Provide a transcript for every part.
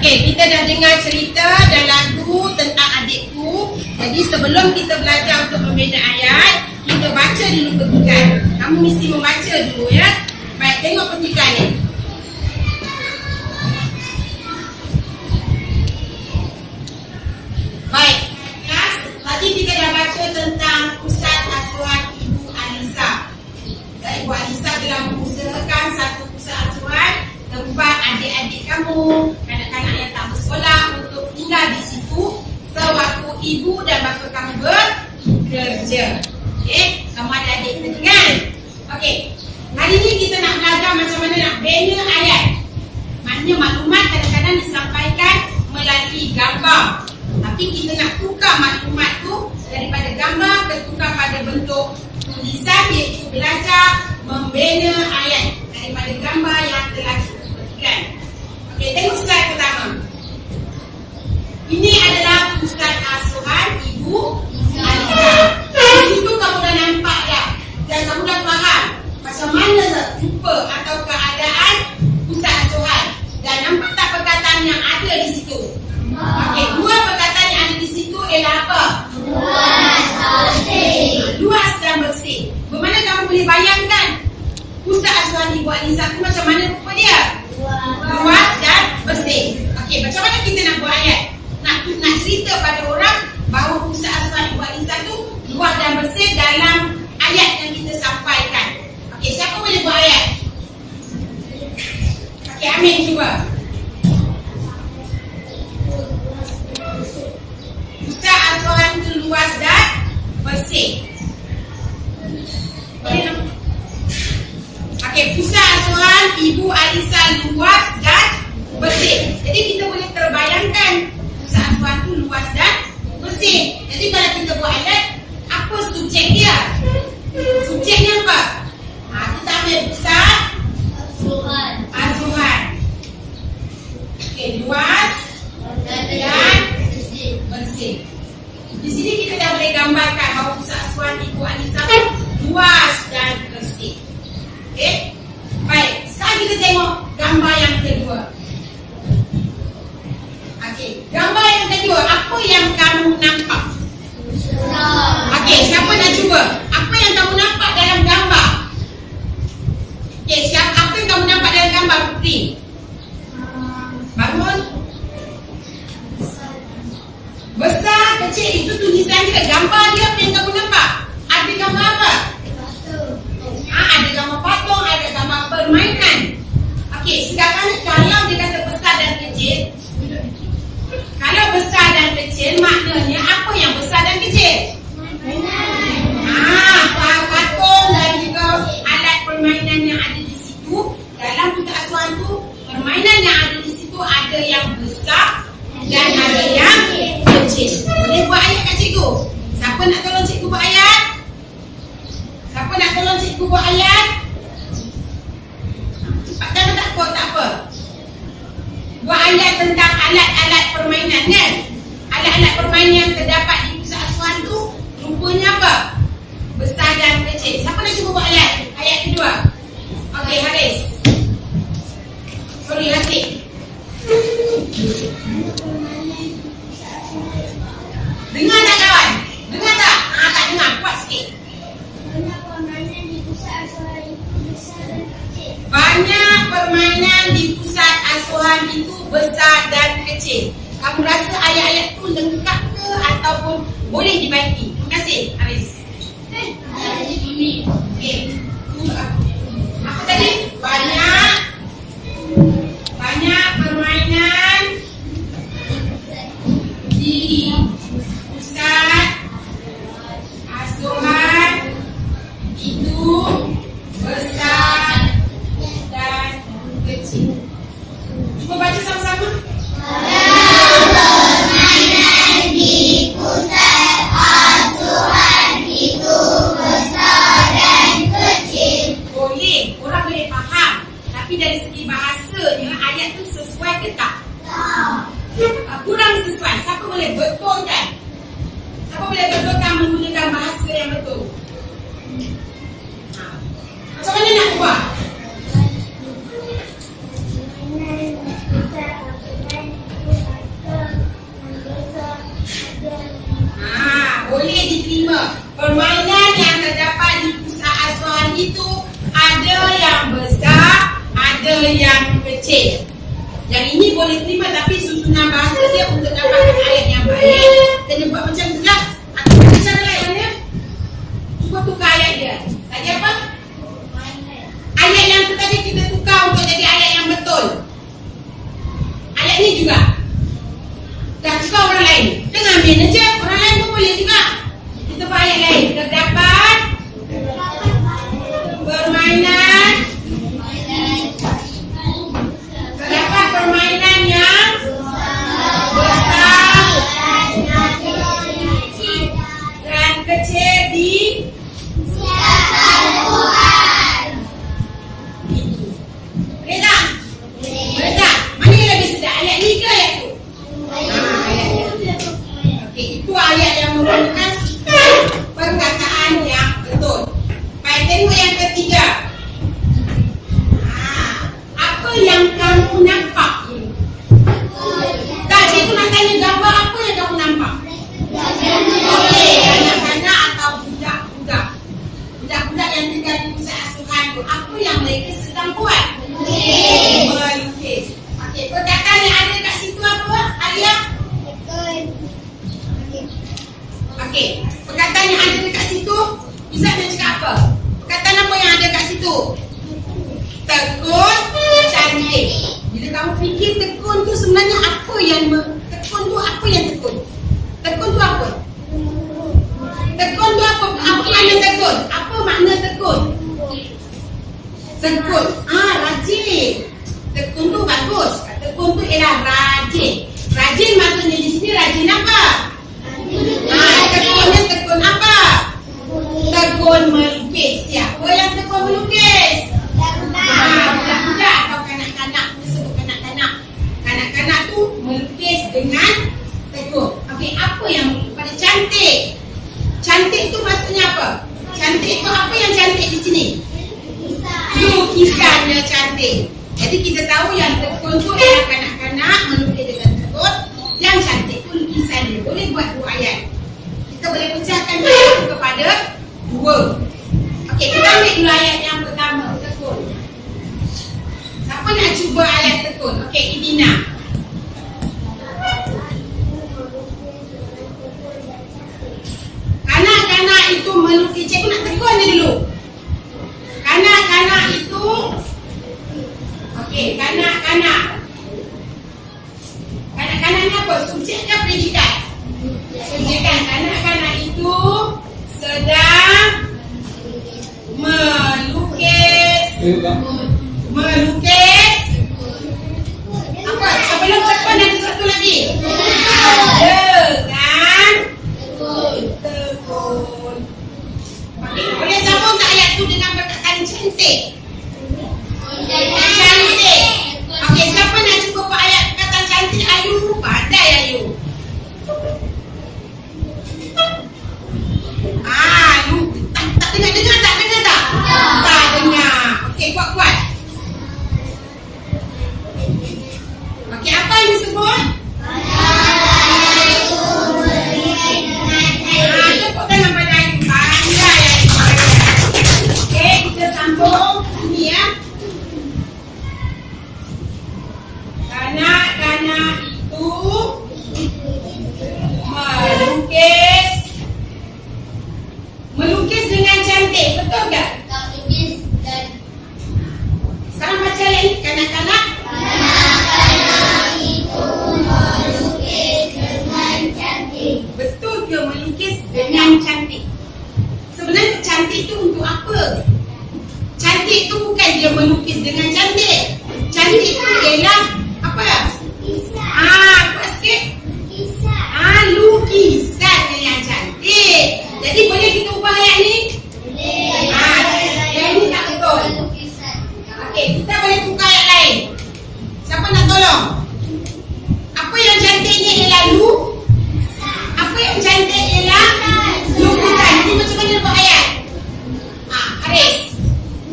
Okey, kita dah dengar cerita dan lagu tentang adikku. Jadi sebelum kita belajar untuk membina ayat, kita baca dulu petikan. Kamu mesti membaca dulu ya. Baik, tengok petikan ni. Baik, kelas, tadi kita dah baca tentang pusat asuhan Ibu Alisa. Dan Ibu Alisa telah mengusahakan satu pusat asuhan tempat adik-adik kamu, kanak-kanak yang tak bersekolah untuk tinggal di situ sewaktu ibu dan bapa kamu bekerja. Okey, kamu ada adik tadi kan? Okey, hari ni kita nak belajar macam mana nak bina ayat. Maknanya maklumat kadang-kadang disampaikan melalui gambar. Tapi kita nak tukar maklumat tu daripada gambar ke tukar pada bentuk tulisan, iaitu belajar membina ayat daripada gambar yang telah kita petikan. Okey, tengok slide pertama. Ini adalah pusat asuhan Ibu Alisa. Di situ kamu dah nampak dah dan kamu dah faham macam mana rupa atau keadaan pusat asuhan. Dan nampak tak perkataan yang ada di situ? Okey, dua perkataan yang ada di situ ialah apa? Luas, bersih. Luas dan bersih. Bagaimana kamu boleh bayangkan pusat asuhan Ibu Alisa tu macam mana rupa dia? Luas dan bersih. Okey, macam mana kita nak buat ayat? Nak cerita pada orang bahawa pusat asuhan Ibu Alisa tu luas dan bersih dalam ayat yang kita sampaikan. Okey, siapa boleh buat ayat? Okey, Amin cuba. Pusat asuhan itu luas dan bersih. Okey, pusat asuhan Ibu Alisa luas dan bersih. Jadi kita boleh terbayangkan pusat asuhan itu luas dan bersih. Jadi kalau kita buat ayat, apa subjek dia? Subjeknya apa? Kita ambil pusat asuhan. Okey, luas dan bersih. Di sini kita dah boleh gambarkan bahawa pusat asuhan Ibu Alisa itu luas dan bersih. Okey. Baik, sekarang kita tengok gambar yang kedua. Okey, gambar yang kedua, apa yang kamu nampak? Okey, siapa nak cuba? Apa yang kamu nampak dalam gambar? Okey, apa yang kamu nampak dalam gambar, Putri? Bangun. Besar, kecil, itu tulisan dia. Gambar dia apa yang kamu nampak? Ada gambar apa? Ada gambar patung, ada gambar permainan. Okey, sekarang kalau dia kata besar dan kecil, kalau besar dan kecil, maknanya apa yang besar dan kecil? Patung dan juga alat permainan yang ada di situ. Dalam pusat asuhan tu, permainan yang ada di situ ada yang besar dan ada yang kecil. Boleh buat ayat kat cikgu? Siapa nak tolong cikgu buat ayat? Siapa nak tolong cikgu buat ayat? Cepat, jangan takut, tak apa. Buat ayat tentang alat-alat permainan kan? Alat-alat permainan yang terdapat di pusat asuhan tu rupanya apa? Besar dan kecil. Siapa nak cuba buat ayat? Ayat kedua. Okey, Haris. Sorry, Hasik. Dengar tak kawan? Dengar tak? Tak dengar, kuat sikit. Banyak permainan di pusat asuhan itu besar dan kecil. Kamu rasa ayat-ayat tu lengkap ke ataupun boleh dibaiki? Terima kasih, Haris. Okey. Apa tadi? Banyak permainan di pusat asuhan itu besar dan kecil. Cuba baca sama-sama. Permainan di pusat asuhan itu besar dan kecil. Boleh, orang boleh faham. Tapi dari segi bahasanya, ayat tu sesuai ke tak? Kurang sesuai. Siapa boleh betulkan? Siapa boleh betulkan menggunakan bahasa yang betul? Macam mana nak buat? kecil. Yang ini boleh terima, tapi susunan bahasa dia untuk dapatkan ayat yang baik, kena buat macam tu lah. Aku baca cara lain ya. Cuba tukar ayat dia. Tadi apa? Ayat yang tu tadi kita tukar untuk jadi ayat yang betul. Ayat ni juga. Dah tukar orang lain. Jangan ambil aja. Orang lain pun boleh juga. Kita buat ayat lain. Terdapat permainan. Terdapat permainan yang besar dan kecil di boleh tak? Boleh tak? Mana yang lebih sedap? Ayat ni ke ayat tu? Ayat ni. Okey, itu ayat yang merupakan perkataan yang betul. Baik, tengok yang ketiga. Apa yang kamu nampak? Tak, cikgu nak tanya gambar apa yang kamu nampak? Okey, anak-anak atau budak-budak. Budak-budak yang tinggal di pusat asuhan tu, apa yang mereka sedang buat? Melukis. Okey, perkataan yang ada kat situ apa, Alia? Okey, perkataan yang ada dekat situ, Izzat nak cakap apa? Perkataan apa yang ada kat situ? Tekun, cantik. Bila kamu fikir tekun tu sebenarnya apa yang tekun tu apa yang tekun? Tekun tu apa? Tekun tu apa? Apa makna tekun? Apa makna tekun? Tekun. Rajin. Tekun tu bagus. Tekun tu ialah rajin. Rajin maksudnya di sini rajin apa? Tekunnya tekun apa? Tekun melukis. Siapa yang tekun melukis? Budak-budak atau kanak-kanak. Kita sebut kanak-kanak. Kanak-kanak tu melukis dengan tekun. Okey, apa yang pada cantik? Cantik tu maksudnya apa? Cantik tu apa yang cantik di sini? Lukisannya cantik. Jadi kita tahu yang tekun tu ialah kanak-kanak melukis dengan tekun. Yang cantik tu lukisan dia. Boleh buat 2 ayat. Kita boleh pecahkan ayat tu kepada 2. Okey, kita ambil dulu ayat yang pertama, tekun. Siapa nak cuba ayat tekun? Okey, Idina. Kanak-kanak itu melukis. Cikgu nak tekun dia dulu. Kanak-kanak itu. Okey, kanak-kanak. Kanak-kanak ni apa? Subjek ke predikat? Subjekan. Kanak-kanak itu sedang melukis. Melukis. Apa? Sebelum tekun ada satu lagi. Dengan tekun. Okey, boleh sambung tak ayat tu dengan perkataan cantik? Cantik. Okey, siapa nak cuba buat ayat perkataan cantik? Ayu, pandai Ayu. Tak dengar tak? Tak dengar. Okey, kuat-kuat. Okey, apa yang disebut? Tepuk tangan pada Ayu. Pandai Ayu. Okey, kita sambung sini ya. Kanak-kanak itu melukis dengan cantik, betul tak? Sekarang baca ayat ni. Kanak-kanak itu melukis dengan cantik. betul ke melukis dengan cantik? Sebenarnya cantik tu untuk apa? Cantik tu bukan dia melukis dengan cantik. Cantik tu ialah apa? Kuat sikit. Lukisannya yang cantik. Jadi boleh kita ubah ayat ni? Yang ni tak betul. Okey, kita boleh tukar ayat lain. Siapa nak tolong? Apa yang cantiknya ialah apa yang cantik ialah lukisan. Jadi macam mana buat ayat? Haris.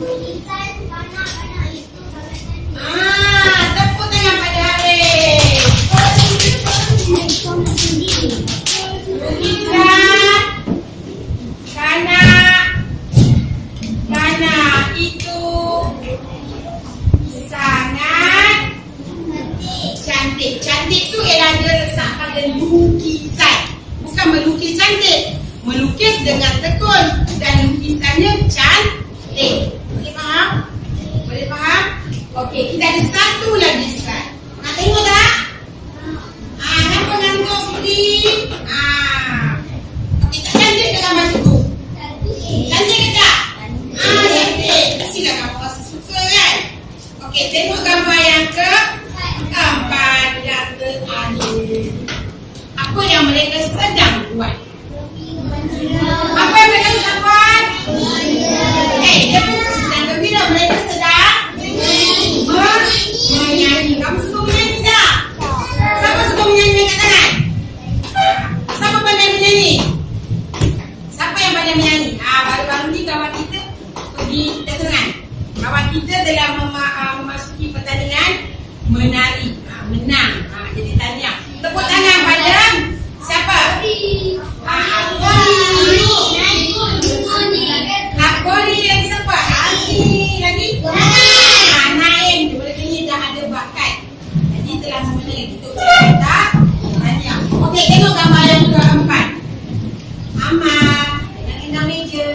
Lukisan kanak-kanak itu Okey, kita ada satu lagi slide. Nak tengok tak? Nampak ngantuk Putri? Okey, tak cantik ke gambar tu? Cantik ke tak? Cantik. Mestilah kamu rasa suka kan? Okey, tengok gambar yang keempat yang terakhir. Apa yang mereka sedang buat? Apa yang mereka sedang buat? Dia bukan sedang gembira. Mereka sedang menyanyi. Kamu suka menyanyi tak? Siapa suka menyanyi kat tangan? Siapa pandai menyanyi? Siapa yang pandai menyanyi? Baru-baru ni kawan kita pergi Terengan. Kawan kita telah memasuki pertandingan menari. Menang. Jadi tahniah. Tepuk tangan pada siapa? Akori lagi siapa? Lagi? Naim. Dia boleh tanya dah ada bakat. Jadi telah memenangi kita ucapkan tahniah. Okey, tengok gambar yang keempat. Amal. Dengan meja.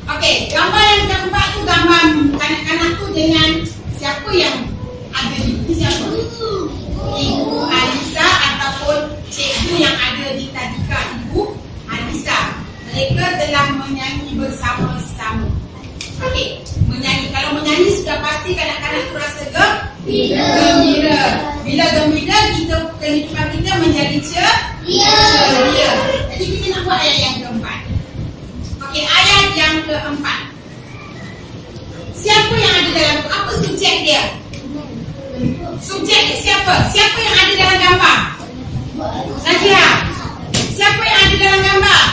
Okey, gambar yang keempat tu gambar kanak-kanak tu dengan siapa yang ada di siapa? Ibu Alisa ataupun cikgu yang ada di tadika Ibu Alisa. Mereka telah menyanyi bersama-sama. Okey, menyanyi. Kalau menyanyi sudah pasti kanak-kanak tu rasa gembira. Bila gembira, kehidupan kita menjadi ceria. Jadi kita nak buat ayat yang keempat. Okey, ayat yang keempat. Siapa yang ada dalam tu? Apa subjek dia? Subjek dia siapa? Siapa yang ada dalam gambar? Nadia. Siapa yang ada dalam gambar?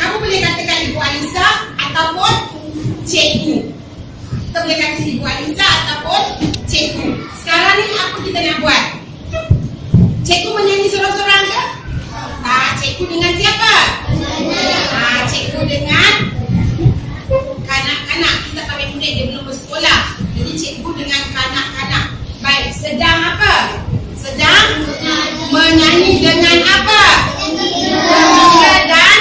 Kamu boleh katakan Ibu Alisa ataupun cikgu. Kita boleh kata Ibu Alisa ataupun cikgu. Sekarang ni apa kita nak buat? Cikgu menyanyi sorang-sorang ke? Cikgu dengan siapa? Cikgu dengan kanak-kanak. Kita pakai murid, dia belum bersekolah. Jadi cikgu dengan kanak-kanak. Baik, sedang apa? Sedang menyanyi dengan apa? Gembira dan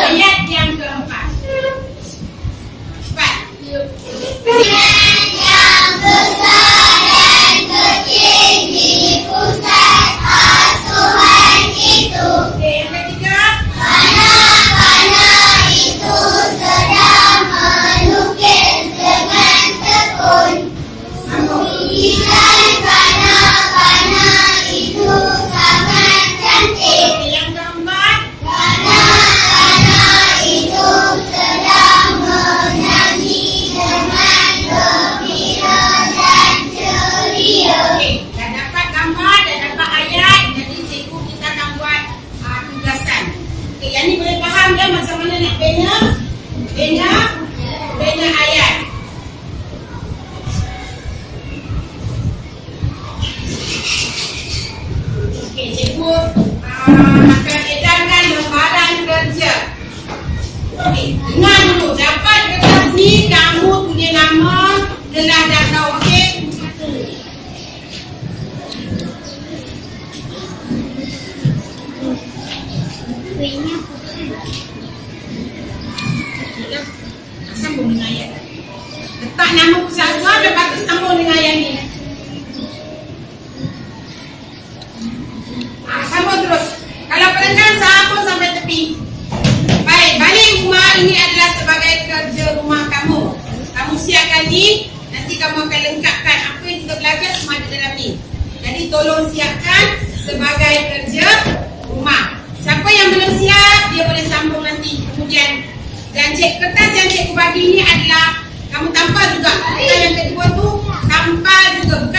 ayat yang keempat. Cepat. Yang besar dan kecil di pusat asuhan itu. Okey, yang ketiga. Kanak-kanak itu sedang melukis dengan tekun. Lukisan kanak-kanak itu sangat cantik. Okey, yang keempat. Kanak-kanak itu sedang menyanyi dengan gembira dan ceria. Okey, dah dapat gambar, dah dapat ayat. Jadi cikgu kita akan buat tugasan. Okey, yang ni boleh faham dah macam mana nak bina ayat. Okey, cikgu akan edarkan lembaran kerja. Okey, dengar dulu. Dapat kertas ni, kamu tulis nama, gelar dan kau. Okey? Sambung dengan ayat. Letak nama pusat asuhan, lepas tu sambung dengan ayat ni. Sambung terus. Kalau perenggan, sambung sampai tepi. Baik, balik rumah ini adalah sebagai kerja rumah kamu. Kamu siapkan ni, nanti kamu akan lengkapkan apa yang kita belajar semua ada dalam ni. Jadi tolong siapkan sebagai kerja rumah. Siapa yang belum siap, dia boleh sambung nanti. Kemudian, dan kertas yang cikgu bagi ni adalah kamu tampal juga. Kertas yang kedua tu tampal juga.